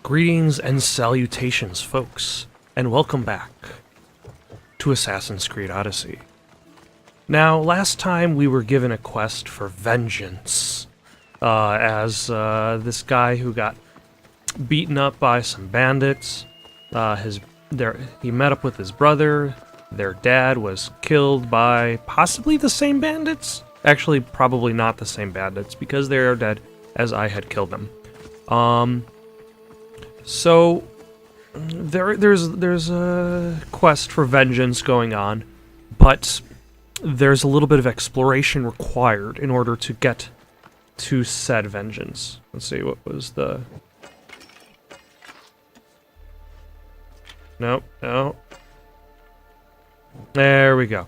Greetings and salutations, folks, and welcome back to Assassin's Creed Odyssey. Now, last time we were given a quest for vengeance, as this guy who got beaten up by some bandits, he met up with his brother, their dad was killed by possibly the same bandits? Actually, probably not the same bandits, because they are dead as I had killed them. So there's a quest for vengeance going on, but there's a little bit of exploration required in order to get to said vengeance. Let's see, what was the... No. There we go.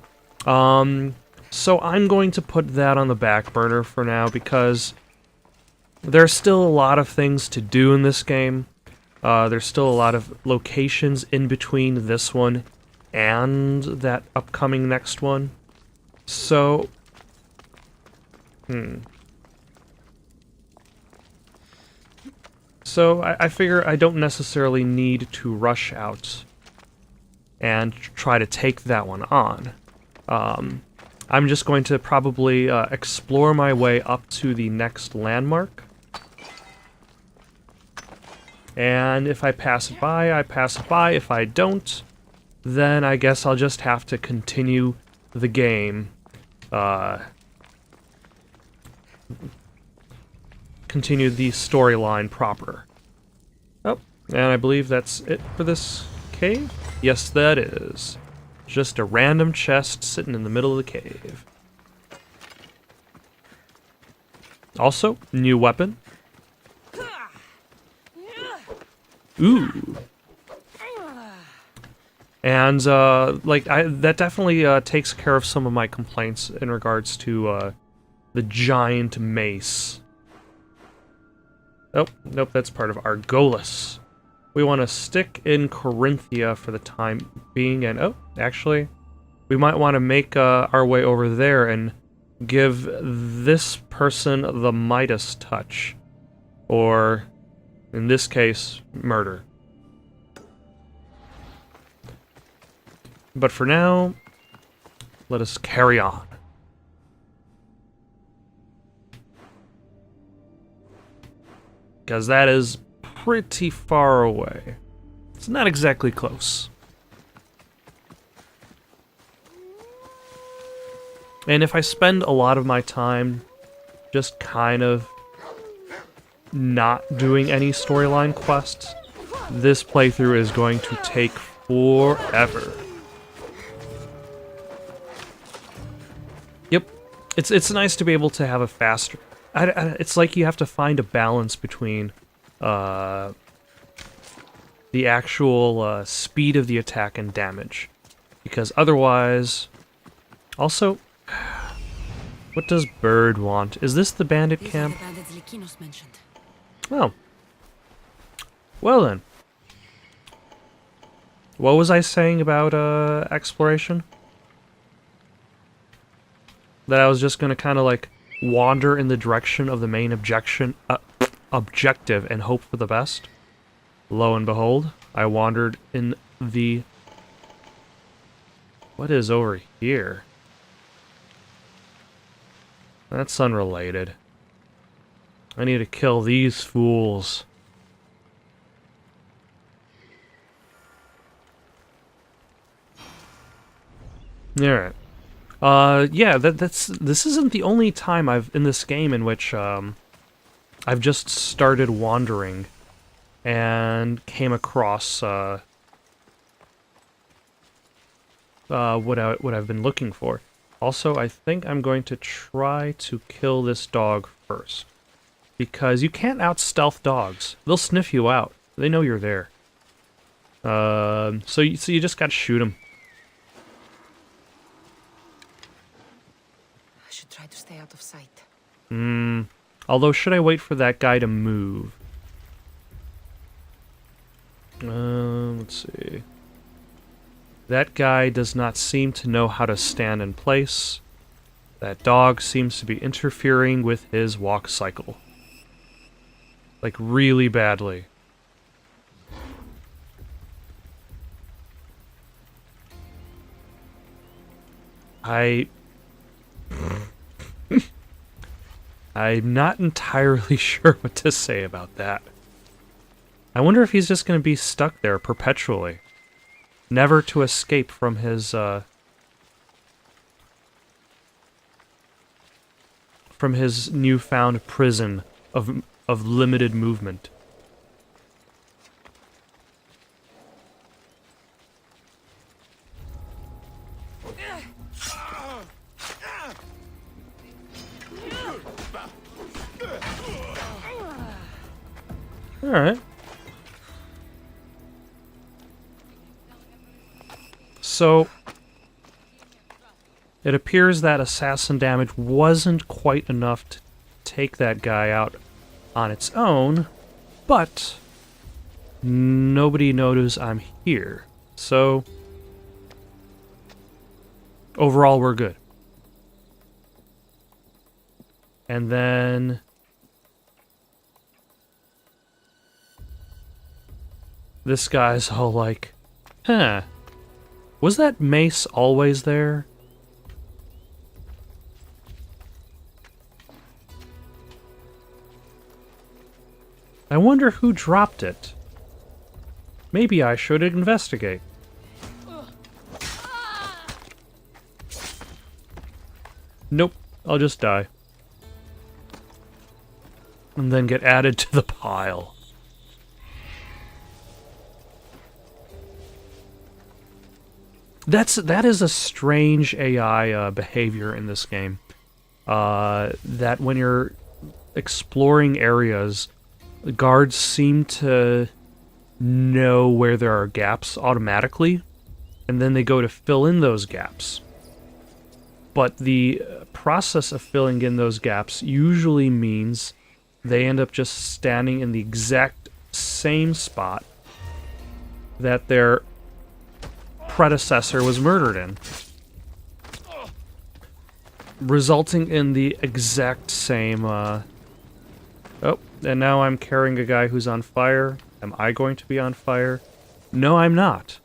So I'm going to put that on the back burner for now because there's still a lot of things to do in this game. There's still a lot of locations in between this one and that upcoming next one. So, So I figure I don't necessarily need to rush out and try to take that one on. I'm just going to probably explore my way up to the next landmark. And if I pass it by, I pass it by. If I don't, then I guess I'll just have to continue the game. Continue the storyline proper. Oh, and I believe that's it for this cave? Yes, that is. Just a random chest sitting in the middle of the cave. Also, new weapon. Ooh. And, that definitely takes care of some of my complaints in regards to, the giant mace. Oh, nope, that's part of Argolis. We want to stick in Corinthia for the time being, and, oh, actually, we might want to make, our way over there and give this person the Midas touch. Or... in this case, murder. But for now, let us carry on. Because that is pretty far away. It's not exactly close. And if I spend a lot of my time just kind of not doing any storyline quests, this playthrough is going to take forever. Yep, it's nice to be able to have a faster... it's like you have to find a balance between the actual speed of the attack and damage, because otherwise... Also, what does Bird want? Is this the bandit camp? Oh. Well then. What was I saying about, exploration? That I was just gonna kinda, like, wander in the direction of the main objective and hope for the best? Lo and behold, I wandered in the... What is over here? That's unrelated. I need to kill these fools. Alright. Yeah, this isn't the only time in this game in which, I've just started wandering and came across, what I've been looking for. Also, I think I'm going to try to kill this dog first. Because you can't out-stealth dogs. They'll sniff you out. They know you're there. So you just gotta shoot them. I should try to stay out of sight. Although, should I wait for that guy to move? Let's see. That guy does not seem to know how to stand in place. That dog seems to be interfering with his walk cycle. Like, really badly. I'm not entirely sure what to say about that. I wonder if he's just going to be stuck there perpetually, never to escape from his newfound prison of limited movement. All right. So, it appears that assassin damage wasn't quite enough to take that guy out on its own, but nobody knows I'm here. So, overall, we're good. And then this guy's all like, huh, was that mace always there? I wonder who dropped it. Maybe I should investigate. Nope, I'll just die. And then get added to the pile. That is a strange AI behavior in this game. That when you're exploring areas, the guards seem to know where there are gaps automatically, and then they go to fill in those gaps. But the process of filling in those gaps usually means they end up just standing in the exact same spot that their predecessor was murdered in, resulting in the exact same, oh, and now I'm carrying a guy who's on fire. Am I going to be on fire? No, I'm not.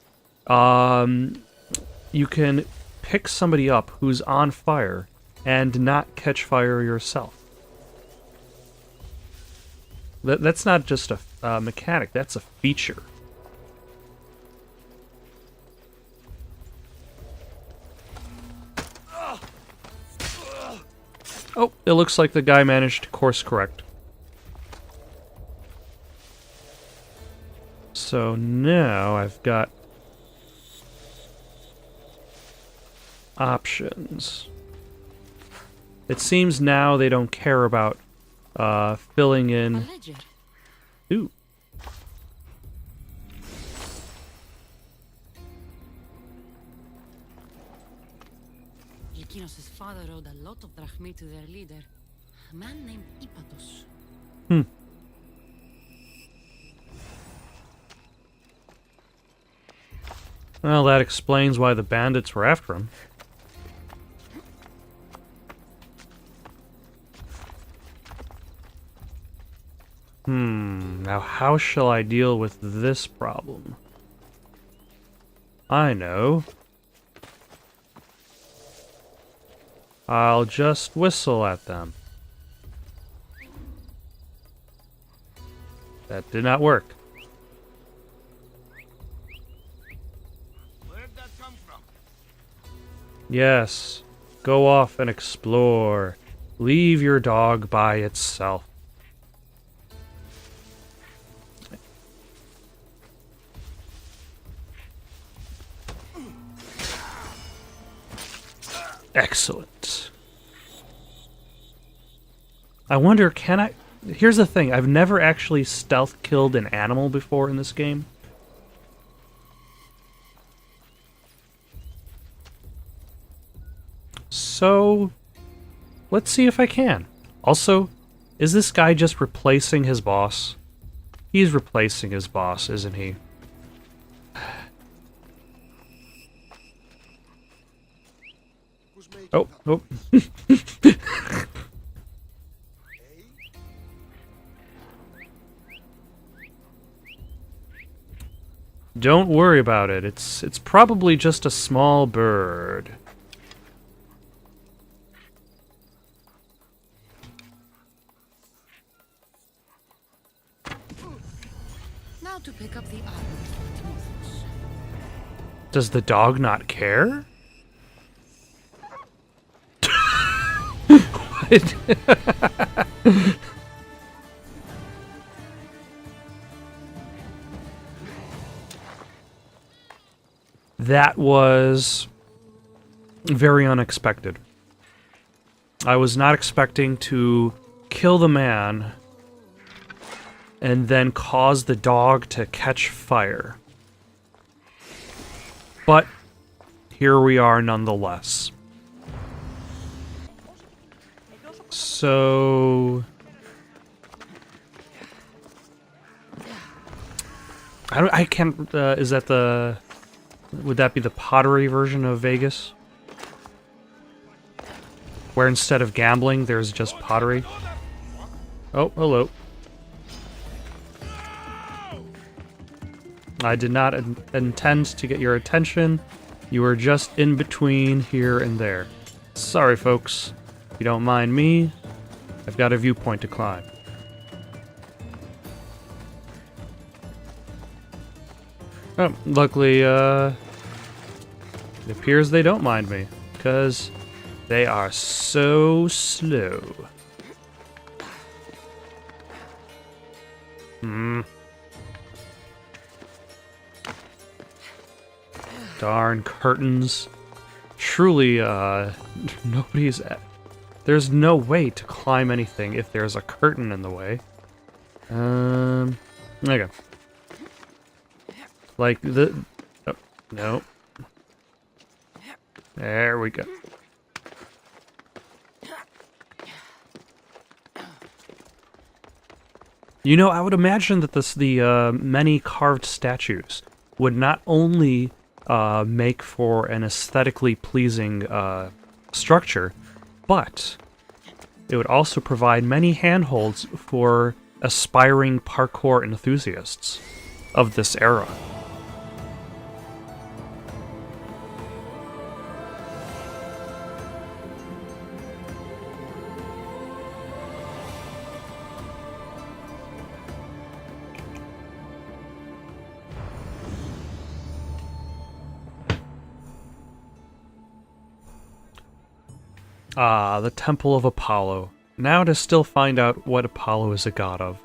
You can pick somebody up who's on fire and not catch fire yourself. That's not just a mechanic, that's a feature. Oh, it looks like the guy managed to course correct. So now I've got options. It seems now they don't care about filling in. Ooh. Lykinos' father owed a lot of drachmi to their leader, a man named Ipatos. Well, that explains why the bandits were after him. Now how shall I deal with this problem? I know. I'll just whistle at them. That did not work. Where'd that come from? Yes, go off and explore. Leave your dog by itself. Excellent. I wonder, can I... Here's the thing, I've never actually stealth killed an animal before in this game. So, let's see if I can. Also, is this guy just replacing his boss? He's replacing his boss, isn't he? Oh, oh. Don't worry about it. It's probably just a small bird. How to pick up the armor for Timotheus? Does the dog not care? What? That was very unexpected. I was not expecting to kill the man and then cause the dog to catch fire. But here we are nonetheless. So I can't. Is that the? Would that be the pottery version of Vegas? Where instead of gambling, there's just pottery? Oh, hello. I did not intend to get your attention. You were just in between here and there. Sorry, folks. If you don't mind me, I've got a viewpoint to climb. Oh, luckily, it appears they don't mind me, because they are so slow. Darn curtains. Truly, nobody's... There's no way to climb anything if there's a curtain in the way. Okay. Like the... Oh, no. There we go. You know, I would imagine that the many carved statues would not only make for an aesthetically pleasing structure, but it would also provide many handholds for aspiring parkour enthusiasts of this era. Ah, the Temple of Apollo. Now to still find out what Apollo is a god of.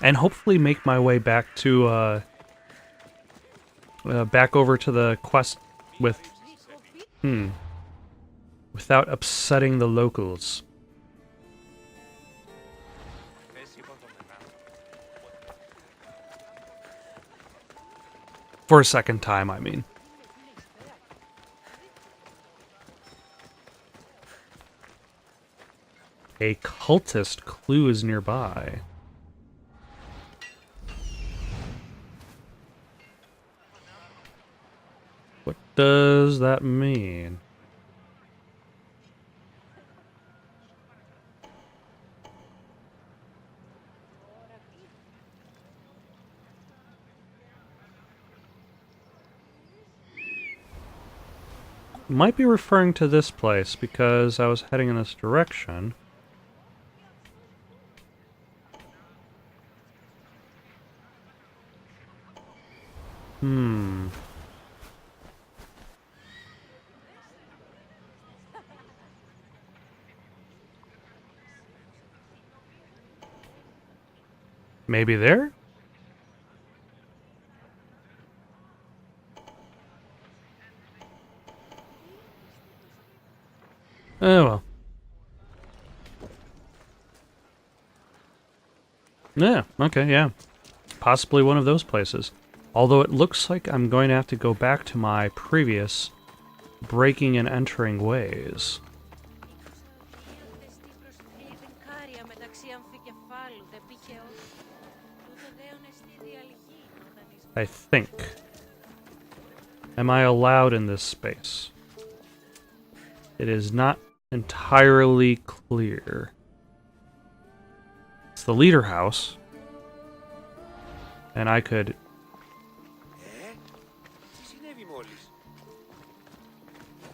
And hopefully make my way back to, back over to the quest with... without upsetting the locals. For a second time, I mean. A cultist clue is nearby. What does that mean? Might be referring to this place because I was heading in this direction. Maybe there? Oh well. Yeah, okay, yeah. Possibly one of those places. Although it looks like I'm going to have to go back to my previous breaking and entering ways. I think. Am I allowed in this space? It is not entirely clear. the leader house. And I could...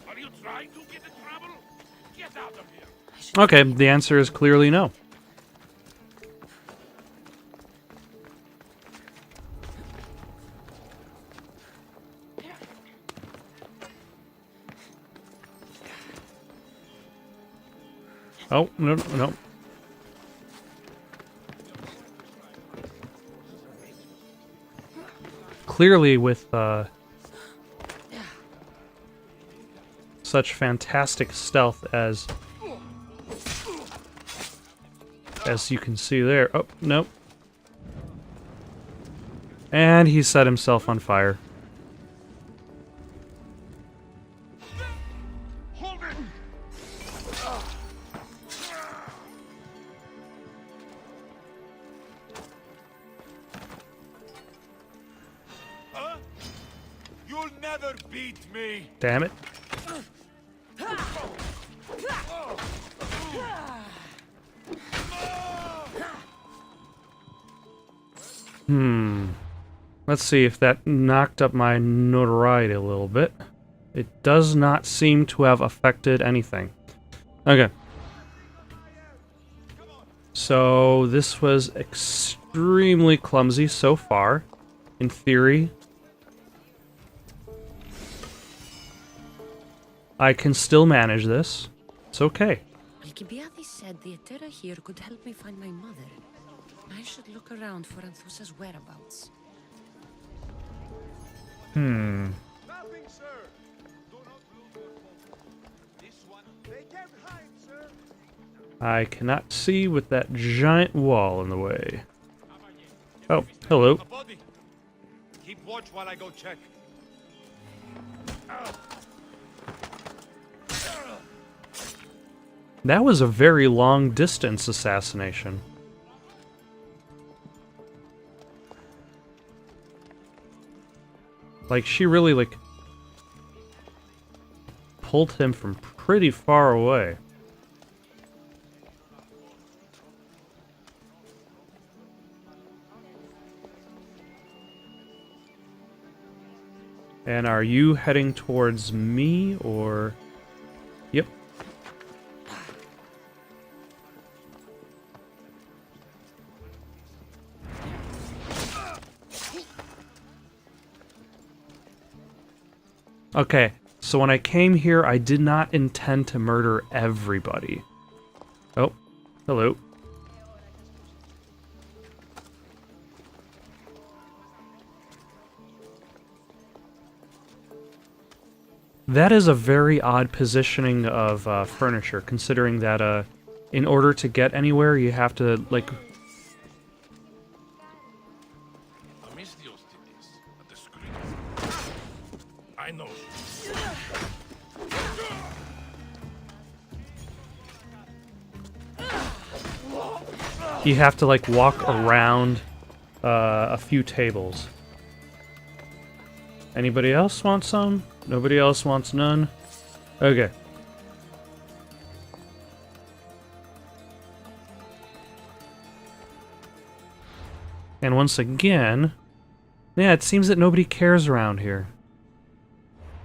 Are you trying to get in trouble? Get out of here! Okay, the answer is clearly no. Oh, no, no. Clearly with such fantastic stealth as you can see there. Oh, nope. And he set himself on fire. Hold it! Huh? You'll never beat me! Damn it. Let's see if that knocked up my notoriety a little bit. It does not seem to have affected anything. Okay. So this was extremely clumsy so far. In theory, I can still manage this. It's okay. Alcibiades said the Etera here could help me find my mother. I should look around for Anthusa's whereabouts. Nothing, sir. Do not lose your focus. This one, they can't hide, sir. I cannot see with that giant wall in the way. Oh, hello. A body. Keep watch while I go check. That was a very long distance assassination. Like, she really, like, pulled him from pretty far away. And are you heading towards me, or... Yep. Okay, so when I came here, I did not intend to murder everybody. Oh, hello. That is a very odd positioning of furniture, considering that in order to get anywhere, you have to, like... Amistios did this, but the screen. I know. You have to, like, walk around a few tables. Anybody else want some? Nobody else wants none? Okay. And once again... Yeah, it seems that nobody cares around here.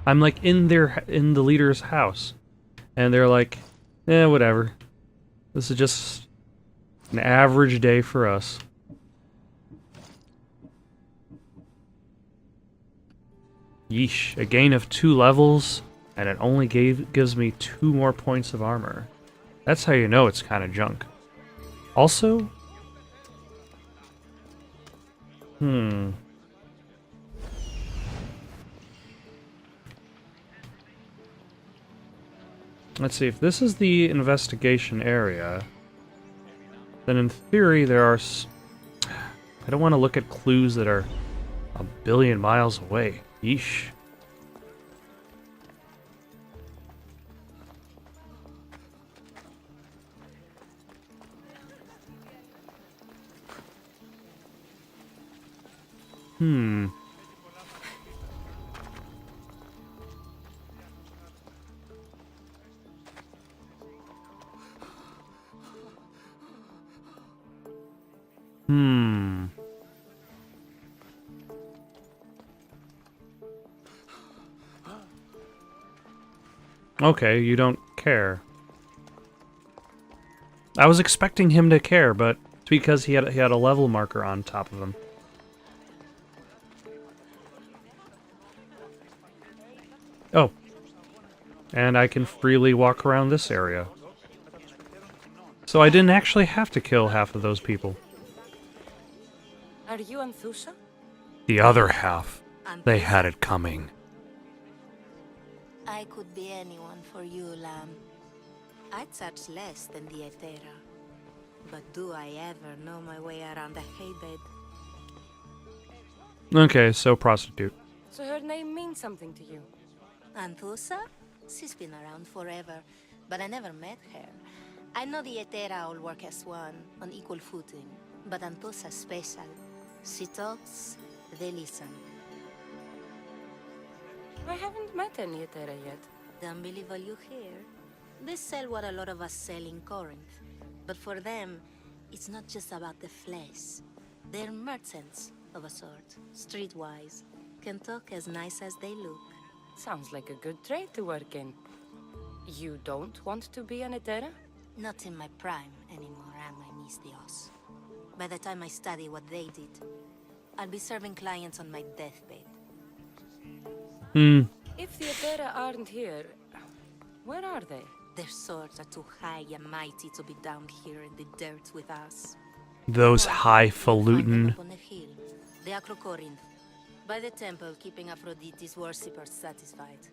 I'm, like, in the leader's house. And they're like, eh, whatever. This is just an average day for us. Yeesh, a gain of 2 levels, and it only gives me 2 more points of armor. That's how you know it's kind of junk. Also... Let's see, if this is the investigation area, then in theory there are... I don't want to look at clues that are a billion miles away. Yeesh. Hmm. Okay, you don't care. I was expecting him to care, but it's because he had a level marker on top of him. Oh. And I can freely walk around this area. So I didn't actually have to kill half of those people. Are you Anthusa? The other half. They had it coming. I could be anyone for you, Lamb. I'd charge less than the Etera. But do I ever know my way around a haybed? Okay, so prostitute. So her name means something to you? Anthusa? She's been around forever, but I never met her. I know the Etera all work as one, on equal footing. But Anthusa's special. She talks, they listen. I haven't met any Etera yet. Don't believe all you hear. They sell what a lot of us sell in Corinth. But for them, it's not just about the flesh. They're merchants of a sort, streetwise. Can talk as nice as they look. Sounds like a good trade to work in. You don't want to be an Etera? Not in my prime anymore, am I, Miss Dios? By the time I study what they did, I'll be serving clients on my deathbed. Hmm. If the Etera aren't here, where are they? Their swords are too high and mighty to be down here in the dirt with us. Those Find highfalutin. them up on a hill, the Acrocorinth, by the temple, keeping Aphrodite's worshippers satisfied.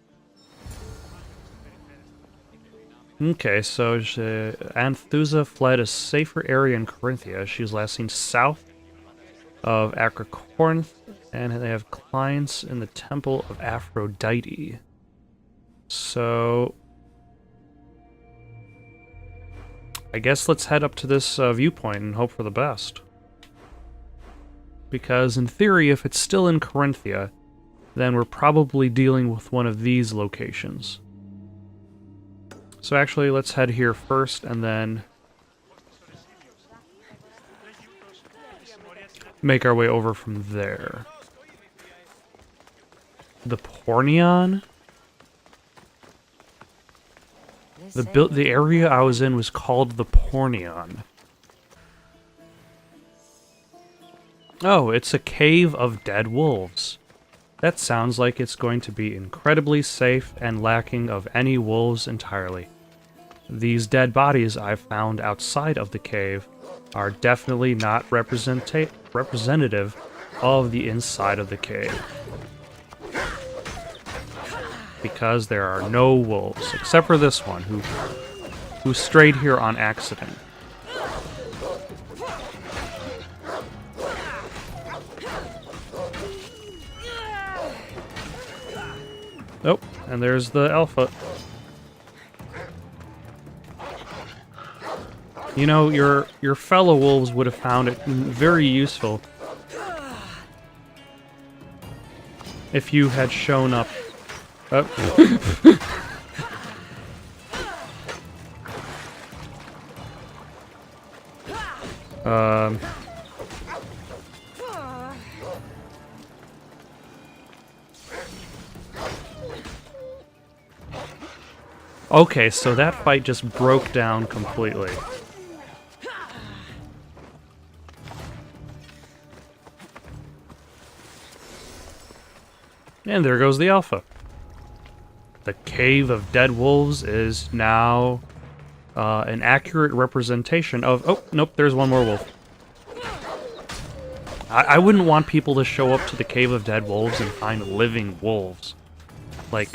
Okay, so Anthusa fled a safer area in Corinthia. She was last seen south of Acrocorinth, and they have clients in the temple of Aphrodite. So I guess let's head up to this viewpoint and hope for the best. Because in theory, if it's still in Corinthia, then we're probably dealing with one of these locations. So actually, let's head here first, and then make our way over from there. The Pornion? The area I was in was called the Pornion. Oh, it's a cave of dead wolves. That sounds like it's going to be incredibly safe and lacking of any wolves entirely. These dead bodies I've found outside of the cave are definitely not representative of the inside of the cave. Because there are no wolves, except for this one, who strayed here on accident. Oh, and there's the alpha. You know, your fellow wolves would have found it very useful if you had shown up. Okay, so that fight just broke down completely. And there goes the alpha. The Cave of Dead Wolves is now an accurate representation of... Oh, nope, there's one more wolf. I wouldn't want people to show up to the Cave of Dead Wolves and find living wolves. Like,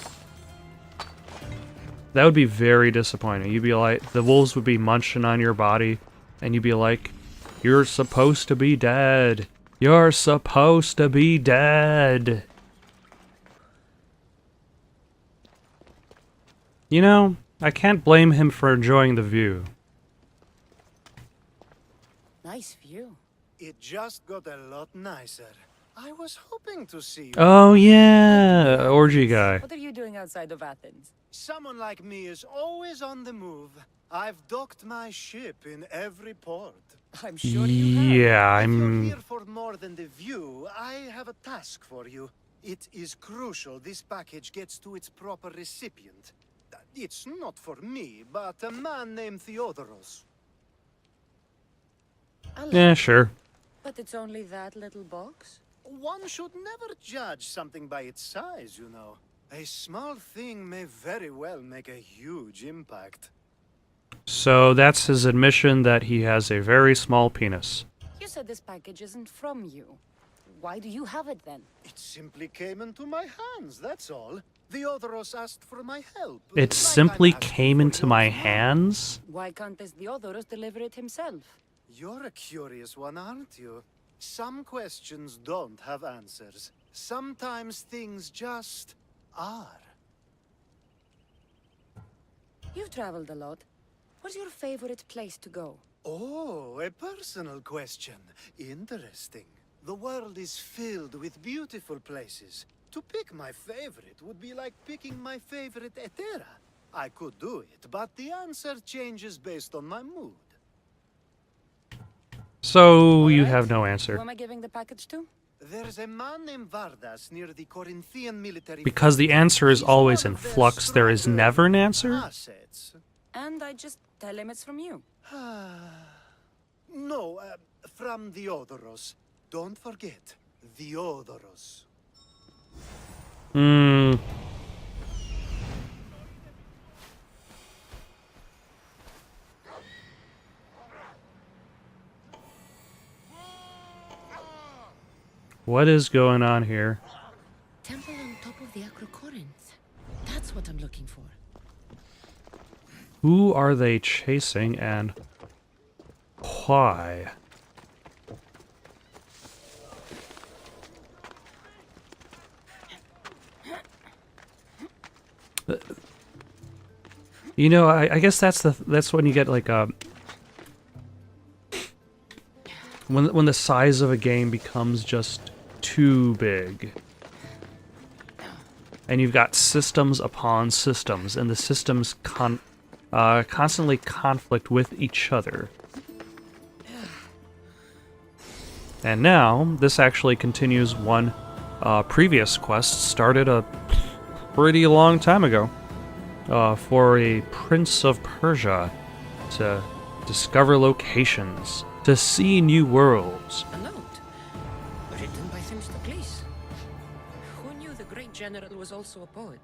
that would be very disappointing. You'd be like, the wolves would be munching on your body, and you'd be like, you're supposed to be dead. You're supposed to be dead. You know, I can't blame him for enjoying the view. Nice view. It just got a lot nicer. I was hoping to see you. Oh yeah, orgy guy. What are you doing outside of Athens? Someone like me is always on the move. I've docked my ship in every port. I'm sure you have. Yeah, If you're I'm... here for more than the view, I have a task for you. It is crucial this package gets to its proper recipient. It's not for me, but a man named Theodoros. Yeah, sure. But it's only that little box? One should never judge something by its size, you know. A small thing may very well make a huge impact. So that's his admission that he has a very small penis. You said this package isn't from you. Why do you have it then? It simply came into my hands, that's all. Theodoros asked for my help. It like simply I'm asking came for into yours my now. hands? Why can't this Theodoros deliver it himself? You're a curious one, aren't you? Some questions don't have answers. Sometimes things just are. You've traveled a lot. What's your favorite place to go? Oh, a personal question. Interesting. The world is filled with beautiful places. To pick my favorite would be like picking my favorite Etera. I could do it, but the answer changes based on my mood. So you Alright. have no Who answer. am I giving the package to? There's a man named Vardas near the Corinthian military. Because the answer is He's always one in of their flux, there is stronger never an answer? assets. And I just tell him it's from you. No, from Theodoros. Don't forget, Theodoros. Hmm. What is going on here? Temple on top of the Acrocorinth. That's what I'm looking for. Who are they chasing and why? You know, I guess that's when you get like a when the size of a game becomes just too big. And you've got systems upon systems, and the systems constantly conflict with each other. And now, this actually continues one previous quest started a pretty long time ago for a Prince of Persia to discover locations, to see new worlds. A note. Written by Themistocles. Who knew the great general was also a poet?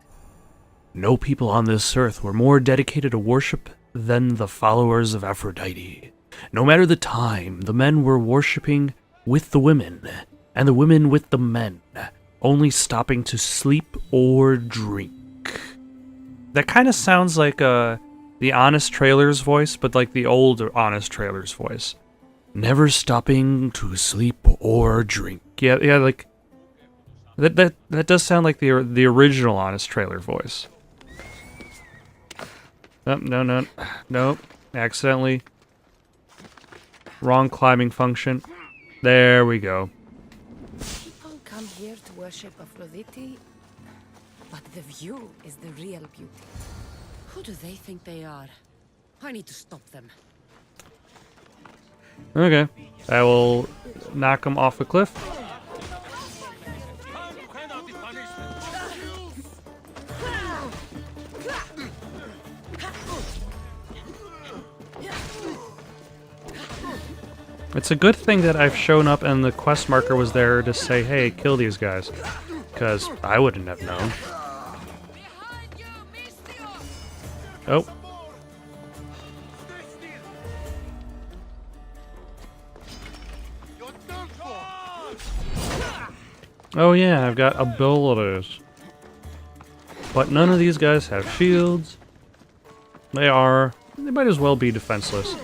No people on this earth were more dedicated to worship than the followers of Aphrodite. No matter the time, the men were worshipping with the women, and the women with the men, only stopping to sleep or drink. That kind of sounds like the Honest Trailer's voice, but like the old Honest Trailer's voice. Never stopping to sleep or drink. Yeah, like that does sound like the original Honest Trailer voice. Oh, no, accidentally. Wrong climbing function. There we go. People come here to worship Aphrodite, but the view is the real beauty. Who do they think they are? I need to stop them. Okay, I will knock him off a cliff. It's a good thing that I've shown up and the quest marker was there to say, hey, kill these guys. Because I wouldn't have known. Oh. Oh yeah, I've got abilities. But none of these guys have shields. They might as well be defenseless.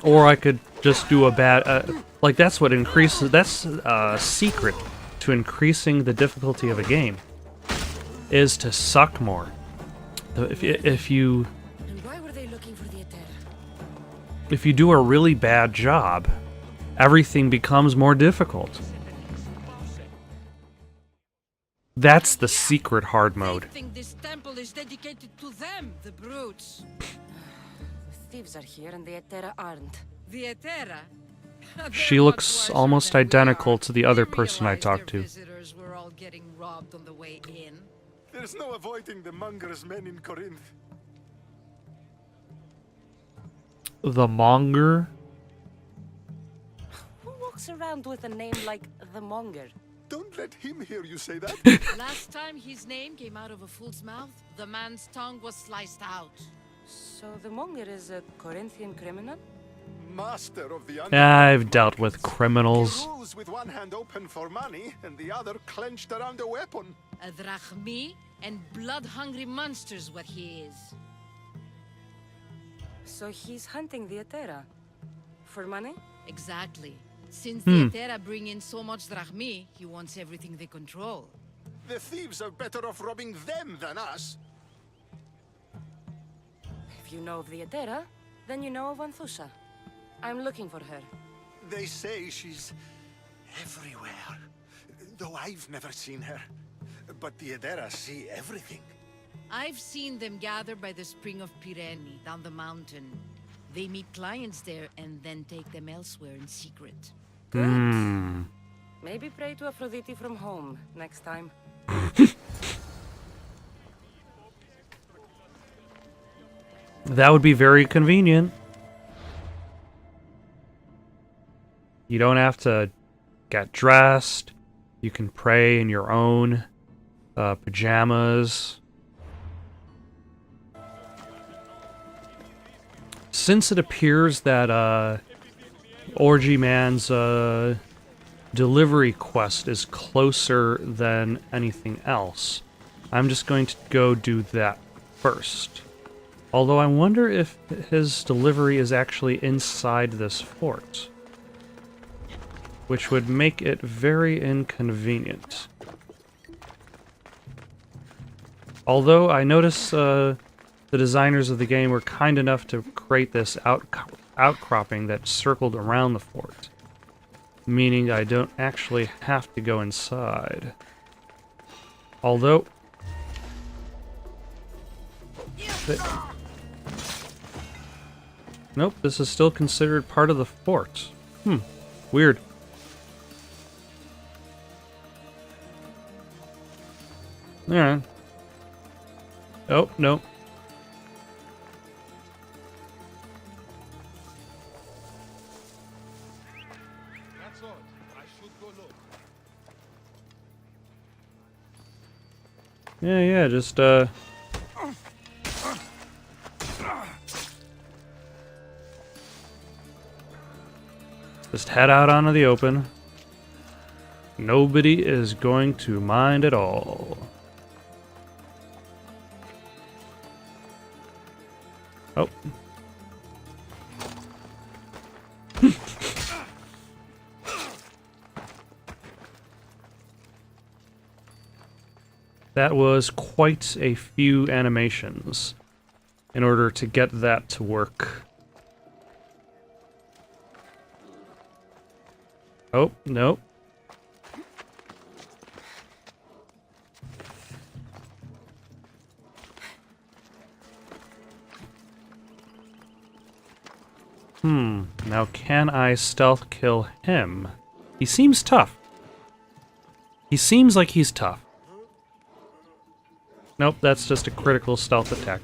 Or I could just do a bad, like that's what increases, that's a secret to increasing the difficulty of a game, is to suck more. If you... And why were they looking for the Etera? if you do a really bad job, everything becomes more difficult. That's the secret hard mode. They think this temple is dedicated to them, the brutes. The thieves are here and the Etera aren't. The Etera? She looks almost identical to the other person I talked to. Visitors were all getting robbed on the way in. There's no avoiding the Monger's men in Corinth. The Monger? Who walks around with a name like the Monger? Don't let him hear you say that. Last time his name came out of a fool's mouth, the man's tongue was sliced out. So the Monger is a Corinthian criminal? Master of the I've dealt with criminals. He rules with one hand open for money and the other clenched around a weapon. A drachmi and blood-hungry monster's what he is. So he's hunting the Etera? For money? Exactly. Since the Etera bring in so much drachmi, he wants everything they control. The thieves are better off robbing them than us. If you know of the Etera, then you know of Anthusha. I'm looking for her. They say she's everywhere, though I've never seen her. But the Edera see everything. I've seen them gather by the spring of Pireni, down the mountain. They meet clients there and then take them elsewhere in secret. Hmm. Maybe pray to Aphrodite from home next time. That would be very convenient. You don't have to get dressed. You can pray in your own pajamas. Since it appears that Orgy Man's delivery quest is closer than anything else, I'm just going to go do that first. Although I wonder if his delivery is actually inside this fort, which would make it very inconvenient. Although I notice the designers of the game were kind enough to create this outcropping that circled around the fort, meaning I don't actually have to go inside. Although... Nope, this is still considered part of the fort. Weird. Alright. Oh, no. That's all. I should go look. Yeah, just, just head out onto the open. Nobody is going to mind at all. Oh. That was quite a few animations in order to get that to work. Oh, no. Now can I stealth kill him? He seems tough. He seems like he's tough. Nope, that's just a critical stealth attack.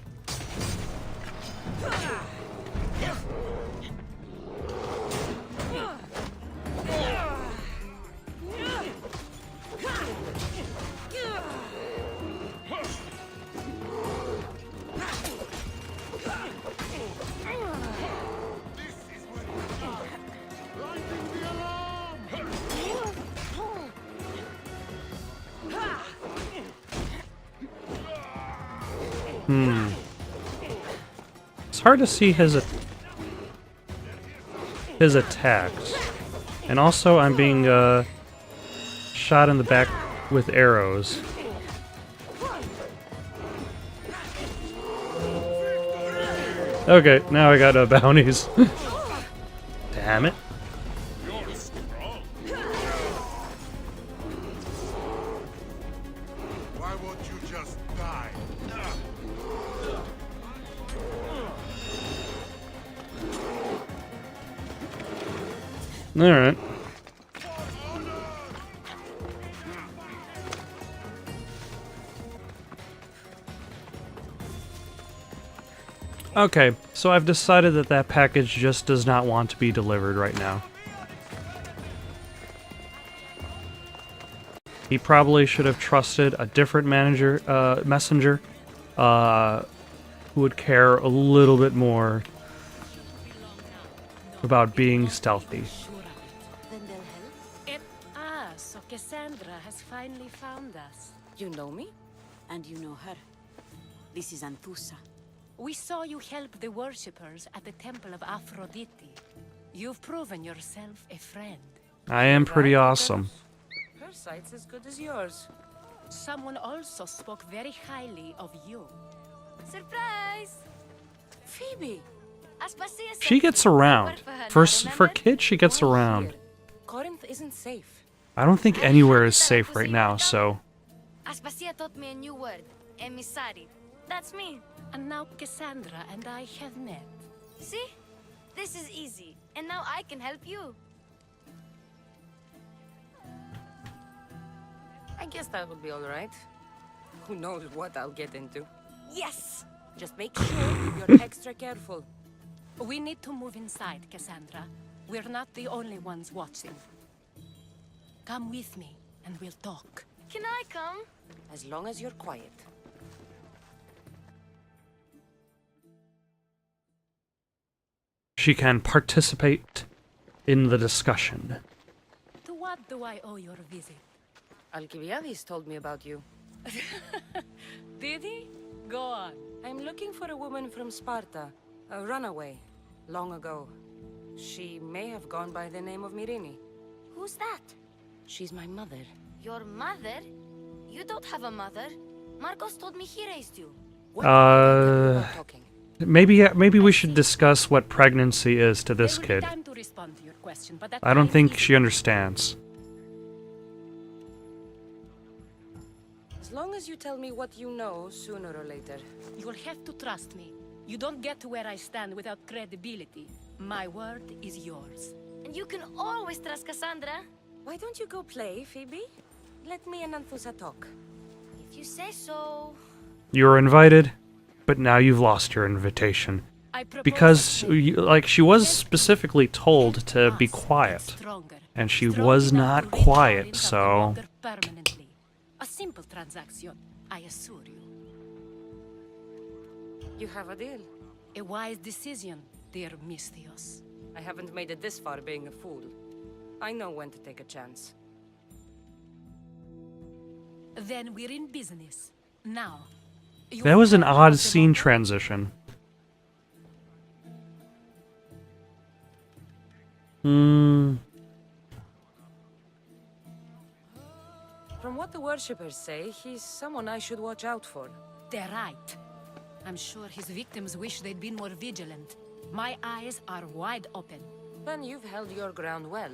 It's hard to see his attacks. And also I'm being shot in the back with arrows. Okay, now I got bounties. Damn it. You're strong. Why won't you just die? Alright. Okay, so I've decided that that package just does not want to be delivered right now. He probably should have trusted a different messenger, who would care a little bit more about being stealthy. Then they'll help. So Cassandra has finally found us. You know me? And you know her. This is Anthusa. We saw you help the worshippers at the Temple of Aphrodite. You've proven yourself a friend. I am pretty awesome. Her sight's as good as yours. Someone also spoke very highly of you. Surprise! Phoebe! She gets around. For kids, she gets around. Corinth isn't safe. I don't think anywhere is safe right now, so... Aspasia taught me a new word. Emissary. That's me. And now Cassandra and I have met. See? This is easy. And now I can help you. I guess that would be alright. Who knows what I'll get into. Yes! Just make sure you're extra careful. We need to move inside, Cassandra. We're not the only ones watching. Come with me, and we'll talk. Can I come? As long as you're quiet. She can participate in the discussion. To what do I owe your visit? Alcibiades told me about you. Did he? Go on. I'm looking for a woman from Sparta. A runaway. Long ago. She may have gone by the name of Myrine. Who's that? She's my mother. Your mother? You don't have a mother. Marcos told me he raised you. What are you talking? Maybe we should discuss what pregnancy is to this There will be kid. time to respond to your question, but that I don't time think is- she understands. As long as you tell me what you know, sooner or later. You will have to trust me. You don't get to where I stand without credibility. My word is yours. And you can always trust Cassandra. Why don't you go play, Phoebe? Let me and Anthusa talk. If you say so. You were invited, but now you've lost your invitation. I propose Because, that we like, she was help specifically told to be us get quiet. stronger. And she Strong was enough not to rid quiet, Corinth of the so... Monger permanently. A simple transaction, I assure you. You have a deal. A wise decision, dear Misthios. I haven't made it this far being a fool. I know when to take a chance. Then we're in business. Now. That was an odd scene transition. From what the worshippers say, he's someone I should watch out for. They're right. I'm sure his victims wish they'd been more vigilant. My eyes are wide open. Then you've held your ground well.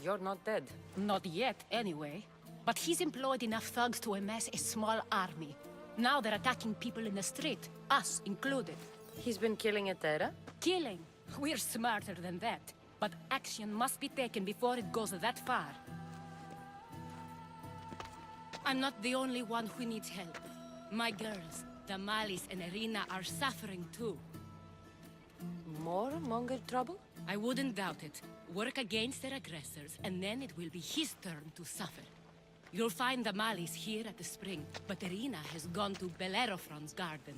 You're not dead. Not yet, anyway. But he's employed enough thugs to amass a small army. Now they're attacking people in the street, us included. He's been killing Etera? Killing? We're smarter than that. But action must be taken before it goes that far. I'm not the only one who needs help. My girls, Damalis and Irina, are suffering too. More Monger trouble? I wouldn't doubt it. Work against their aggressors, and then it will be his turn to suffer. You'll find Damalis here at the spring, but Irina has gone to Bellerophon's garden.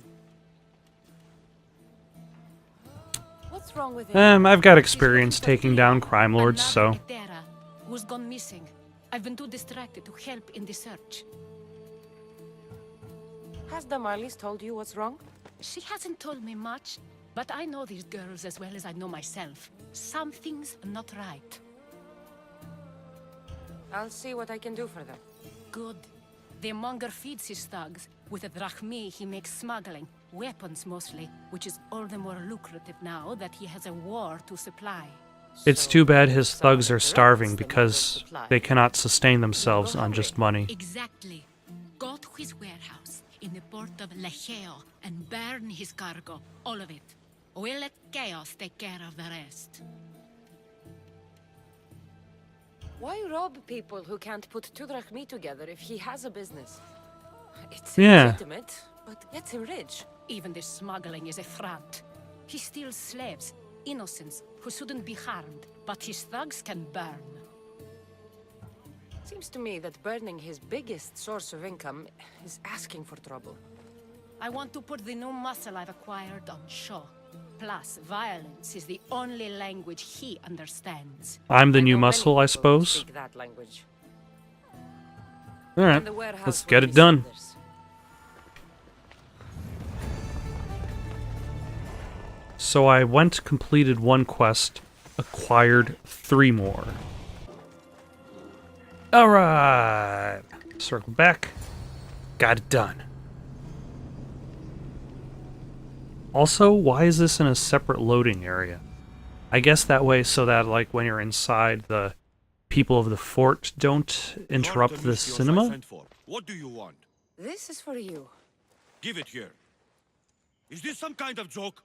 What's wrong with it? I've got experience taking down crime lords, so... Etera, who's gone missing. I've been too distracted to help in the search. Has Damalis told you what's wrong? She hasn't told me much, but I know these girls as well as I know myself. Something's not right. I'll see what I can do for them. Good. The Monger feeds his thugs. With the drachmi he makes smuggling. Weapons mostly, which is all the more lucrative now that he has a war to supply. It's too bad his thugs are starving because they cannot sustain themselves on just money. Exactly. Go to his warehouse in the port of Lecheo and burn his cargo, all of it. We'll let chaos take care of the rest. Why rob people who can't put two drachmi together if he has a business? It's legitimate, but gets him rich. Even the smuggling is a front. He steals slaves, innocents who shouldn't be harmed, but his thugs can burn. Seems to me that burning his biggest source of income is asking for trouble. I want to put the new muscle I've acquired on show. Plus, violence is the only language he understands. I'm the new muscle, I suppose. Speak that language. Alright, let's get it done. So I went, completed one quest, acquired 3 more. Alright! Circle back. Got it done. Also, why is this in a separate loading area? I guess that way so that, like, when you're inside, the people of the fort don't interrupt the cinema? What do you want? This is for you. Give it here. Is this some kind of joke?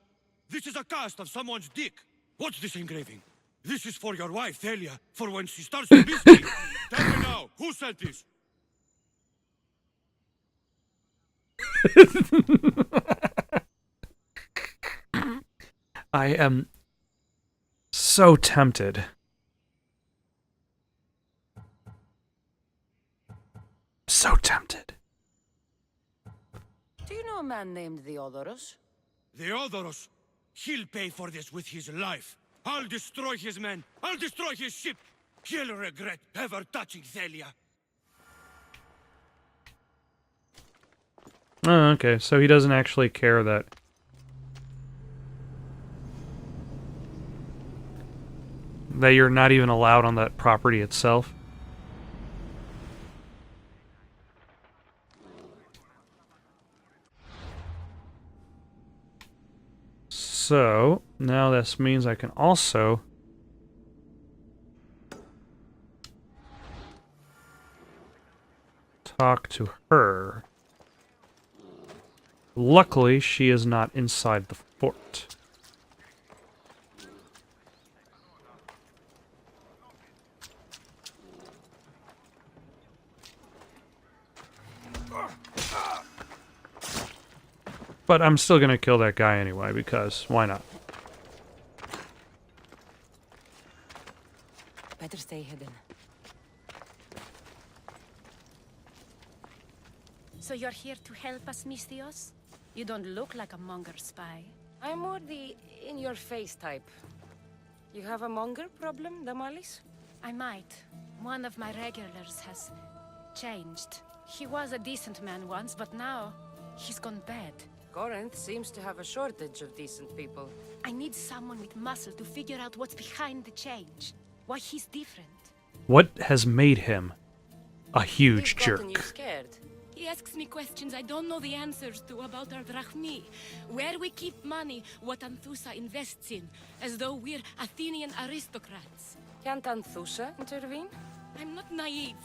This is a cast of someone's dick. What's this engraving? This is for your wife, Thalia, for when she starts to miss me. Tell me now, who sent this? I am so tempted. So tempted. Do you know a man named Theodoros? Theodoros. He'll pay for this with his life. I'll destroy his men. I'll destroy his ship. He'll regret ever touching Thalia. Oh, okay, so he doesn't actually care that... that you're not even allowed on that property itself. So, now this means I can also talk to her. Luckily, she is not inside the fort. But I'm still gonna kill that guy anyway, because why not? Better stay hidden. So you're here to help us, Mystios? You don't look like a Monger spy. I'm more the in-your-face type. You have a Monger problem, Damalis? I might. One of my regulars has changed. He was a decent man once, but now he's gone bad. Corinth seems to have a shortage of decent people. I need someone with muscle to figure out what's behind the change. Why he's different. What has made him a huge He's gotten jerk? you scared. He asks me questions I don't know the answers to about our drachmi. Where we keep money, what Anthusa invests in. As though we're Athenian aristocrats. Can't Anthusa intervene? I'm not naive.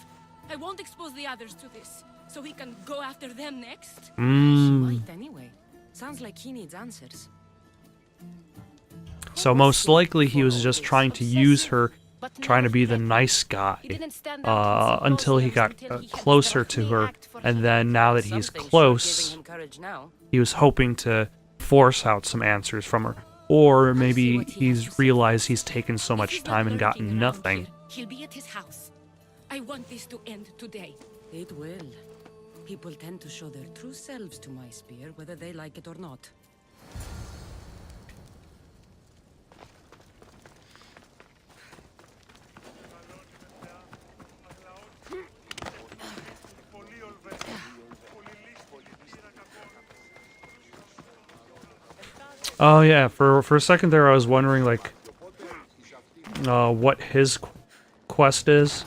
I won't expose the others to this. So he can go after them next? He might anyway. Sounds like he needs answers. So most likely he was just trying to use her, trying to be the nice guy, until he got closer to her, and then now that he's close, he was hoping to force out some answers from her. Or maybe he's realized he's taken so much time and gotten nothing. He'll be at his house. I want this to end today. It will. People tend to show their true selves to my spear, whether they like it or not. Oh yeah, for a second there I was wondering, like, what his quest is.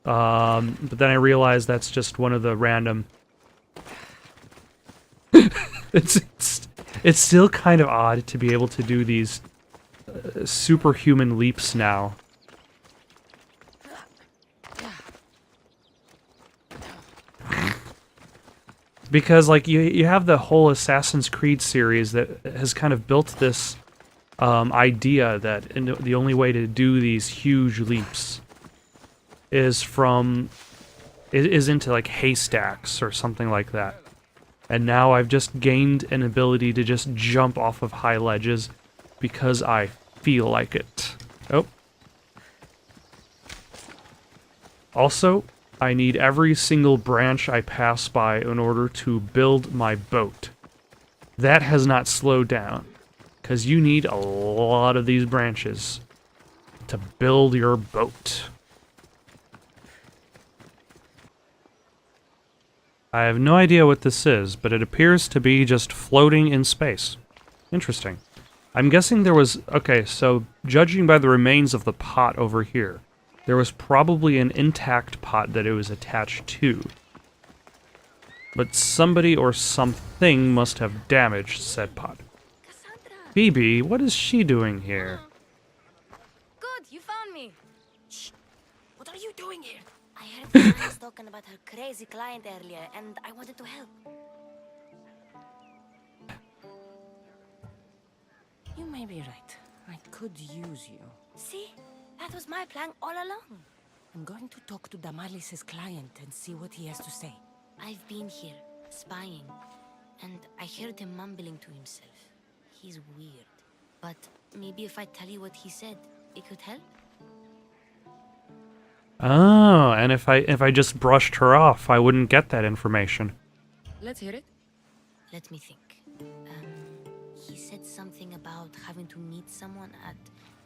But then I realized that's just one of the random It's still kind of odd to be able to do these superhuman leaps now. Because, like, you have the whole Assassin's Creed series that has kind of built this idea that the only way to do these huge leaps is into, like, haystacks or something like that. And now I've just gained an ability to just jump off of high ledges because I feel like it. Oh. Also, I need every single branch I pass by in order to build my boat. That has not slowed down, because you need a lot of these branches to build your boat. I have no idea what this is, but it appears to be just floating in space. Interesting. I'm guessing there was... Okay, so judging by the remains of the pot over here, there was probably an intact pot that it was attached to. But somebody or something must have damaged said pot. Cassandra! Phoebe, what is she doing here? Good, you found me. Shh! What are you doing here? I heard the was talking about her crazy client earlier, and I wanted to help. You may be right. I could use you. See? That was my plan all along. I'm going to talk to Damalis's client and see what he has to say. I've been here, spying, and I heard him mumbling to himself. He's weird. But maybe if I tell you what he said, it could help? Oh, and if I just brushed her off, I wouldn't get that information. Let's hear it. Let me think. He said something about having to meet someone at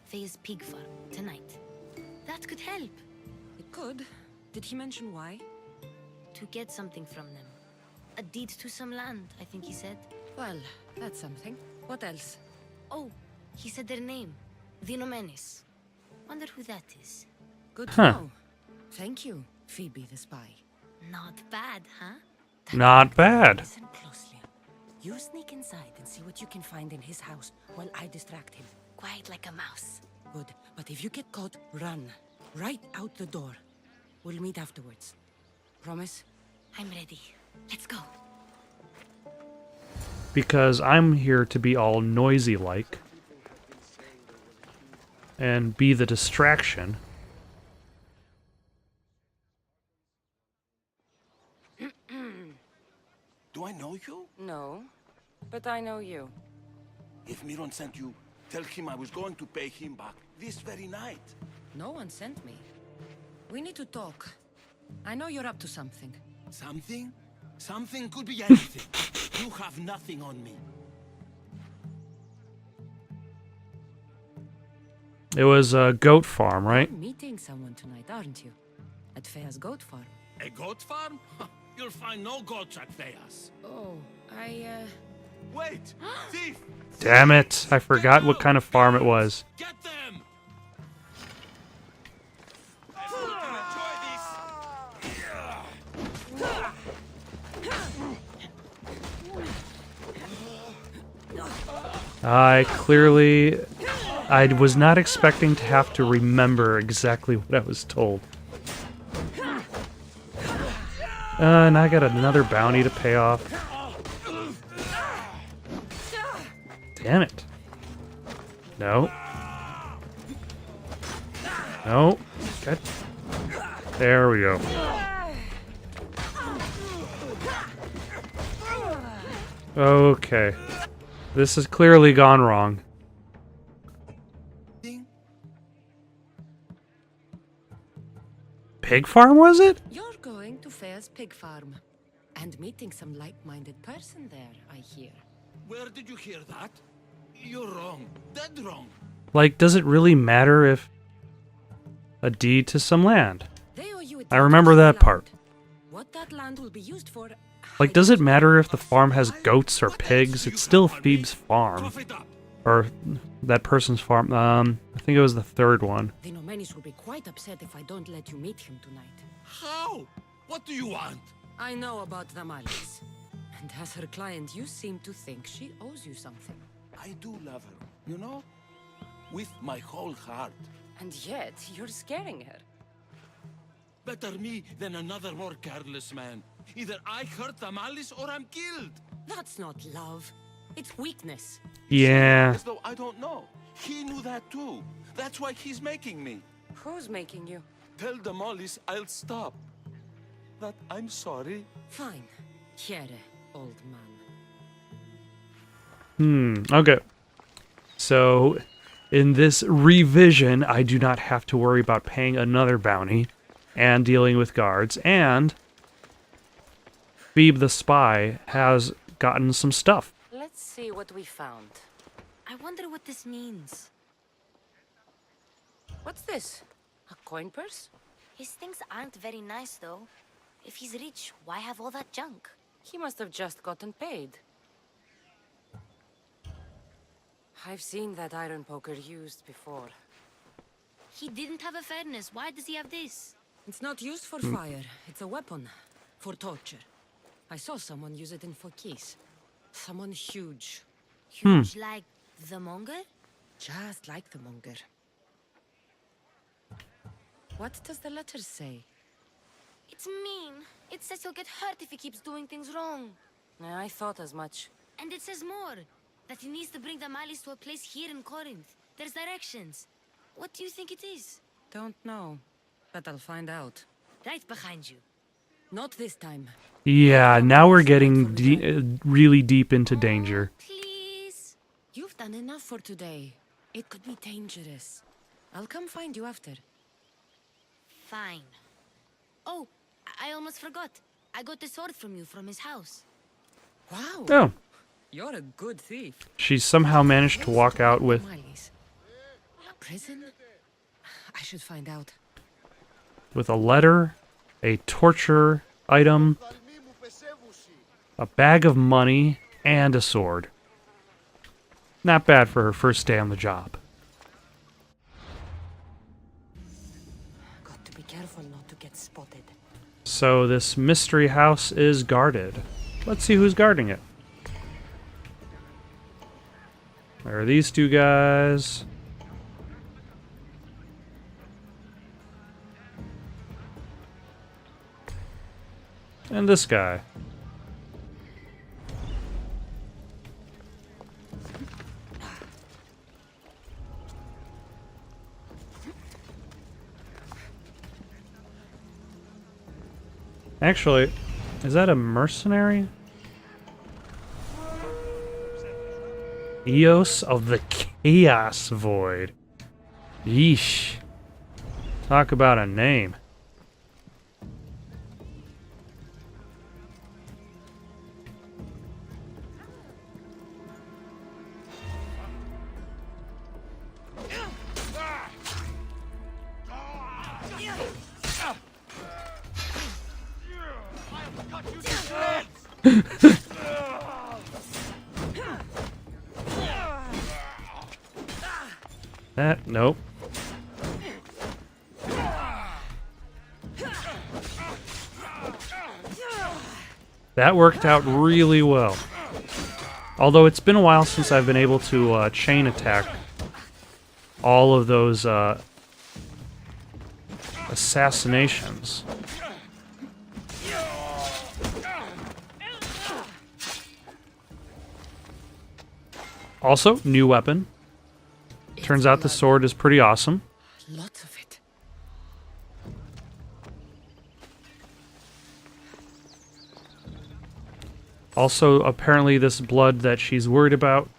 Faye's pig farm tonight. That could help. It could. Did he mention why? To get something from them. A deed to some land, I think he said. Well, that's something. What else? Oh, he said their name. Vinomenes. Wonder who that is. Good to know. Thank you, Phoebe the spy. Not bad, huh? Not bad. Listen closely. You sneak inside and see what you can find in his house while I distract him. Quiet like a mouse. Good. But if you get caught, run. Right out the door. We'll meet afterwards. Promise? I'm ready. Let's go. Because I'm here to be all noisy-like. And be the distraction. Do I know you? No, but I know you. If Miron sent you, tell him I was going to pay him back this very night. No one sent me. We need to talk. I know you're up to something. Something? Something could be anything. You have nothing on me. It was a goat farm, right? You're meeting someone tonight, aren't you? At Fea's goat farm. A goat farm? You'll find no goats at Thea's. Oh, Wait! Thief! Damn it! I forgot what kind of farm it was. Get them! Everyone can enjoy this. I was not expecting to have to remember exactly what I was told. And I got another bounty to pay off. Damn it. No. No. Good. There we go. Okay. This has clearly gone wrong. Pig farm, was it? you're going to Fea's pig farm. And meeting some like-minded person there, I hear. Where did you hear that? You're wrong. Dead wrong. Like, does it really matter if a deed to some land? They owe you a I remember that part. What that land will be used for... Like, does it matter if the farm has goats or pigs? It's still Phoebe's farm. Cough it up. Or that person's farm. I think it was the third one. Vinomenes will be quite upset if I don't let you meet him tonight. How? What do you want? I know about the malice. And as her client, you seem to think she owes you something. I do love her, you know? With my whole heart. And yet, you're scaring her. Better me than another more careless man. Either I hurt Tamalis or I'm killed. That's not love. It's weakness. Yeah. As though I don't know. He knew that too. That's why he's making me. Who's making you? Tell Tamalis I'll stop. That I'm sorry. Fine. Here, old man. Okay. So, in this revision, I do not have to worry about paying another bounty and dealing with guards, and Phoebe the spy has gotten some stuff. Let's see what we found. I wonder what this means. What's this? A coin purse? His things aren't very nice, though. If he's rich, why have all that junk? He must have just gotten paid. I've seen that iron poker used before. He didn't have a furnace. Why does he have this? It's not used for fire. It's a weapon. For torture. I saw someone use it in Fokis. Someone huge. Huge like the Monger? Just like the Monger. What does the letter say? It's mean. It says he'll get hurt if he keeps doing things wrong. I thought as much. And it says more. That he needs to bring the Malis to a place here in Corinth. There's directions. What do you think it is? Don't know. But I'll find out. Right behind you. Not this time. Yeah, now we're getting really deep into danger. Please. You've done enough for today. It could be dangerous. I'll come find you after. Fine. Oh, I almost forgot. I got the sword from you from his house. Wow. Oh, You're a good thief. she somehow managed to walk out with... A prison? I should find out. with a letter, a torture item, a bag of money, and a sword. Not bad for her first day on the job. Got to be careful not to get spotted. So this mystery house is guarded. Let's see who's guarding it. There are these two guys. And this guy. Actually, is that a mercenary? Eos of the Chaos Void. Yeesh. Talk about a name. Nope. That worked out really well. Although it's been a while since I've been able to chain attack all of those assassinations. Also, new weapon. Turns out the sword is pretty awesome. Lots of it. Also, apparently this blood that she's worried about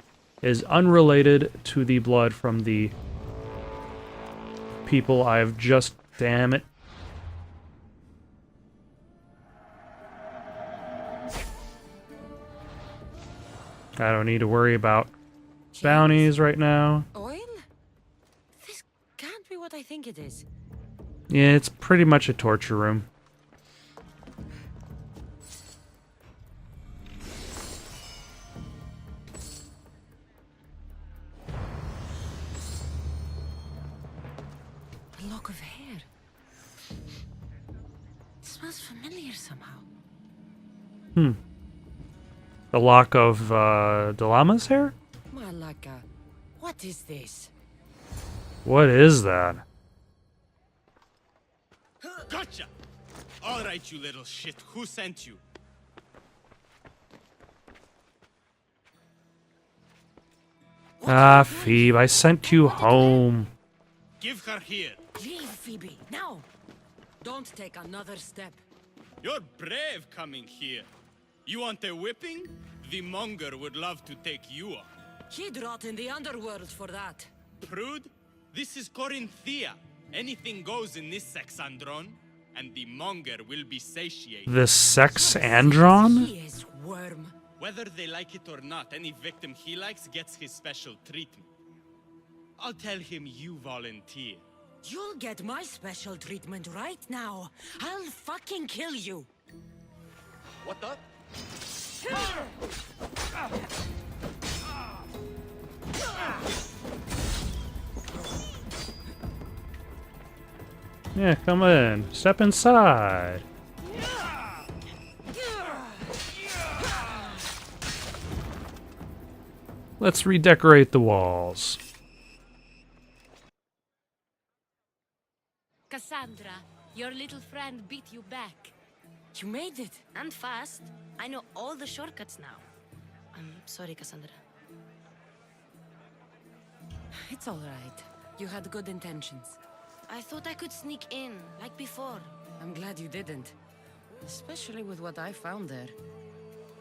is unrelated to the blood from the people I've just... Damn it. I don't need to worry about bounties right now. Oil? This can't be what I think it is. Yeah, it's pretty much a torture room. A lock of hair. It smells familiar somehow. The lock of Dalama's hair? Malaka, what is this? What is that? Gotcha! All right, you little shit. Who sent you? Ah, Phoebe, I sent you home. Give her here. Leave, Phoebe, now! Don't take another step. You're brave coming here. You want a whipping? The monger would love to take you on. He'd rot in the underworld for that. Prude, this is Corinthia. Anything goes in this sexandron, and the monger will be satiated. The sex andron? He is worm. Whether they like it or not, any victim he likes gets his special treatment. I'll tell him you volunteer. You'll get my special treatment right now. I'll fucking kill you. What the? Yeah, come in. Step inside. Let's redecorate the walls. Cassandra, your little friend beat you back. You made it. And fast. I know all the shortcuts now. I'm sorry, Cassandra. It's all right. You had good intentions. I thought I could sneak in, like before. I'm glad you didn't. Especially with what I found there.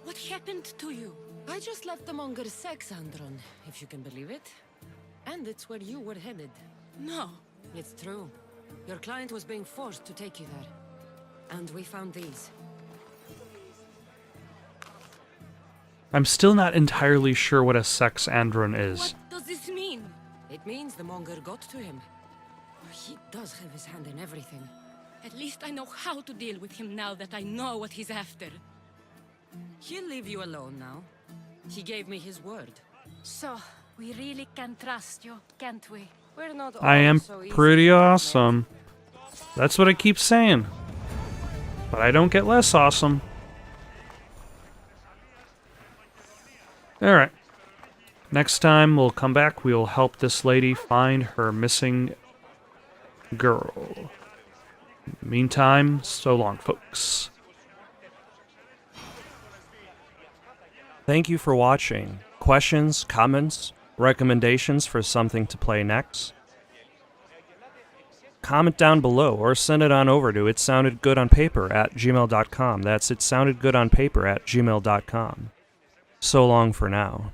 What happened to you? I just left the Monger's Sexandron, if you can believe it. And it's where you were headed. No. It's true. Your client was being forced to take you there. And we found these. I'm still not entirely sure what a sex andron is. What does this mean? It means the Monger got to him. He does have his hand in everything. At least I know how to deal with him now that I know what he's after. He'll leave you alone now. He gave me his word. So, we really can trust you, can't we? We're not I all am so easy pretty to awesome. That's what I keep saying. But I don't get less awesome. Alright. Next time we'll come back, we'll help this lady find her missing girl. Meantime, so long, folks. Thank you for watching. Questions, comments, recommendations for something to play next? Comment down below or send it on over to itsoundedgoodonpaper@gmail.com. That's itsoundedgoodonpaper@gmail.com. So long for now.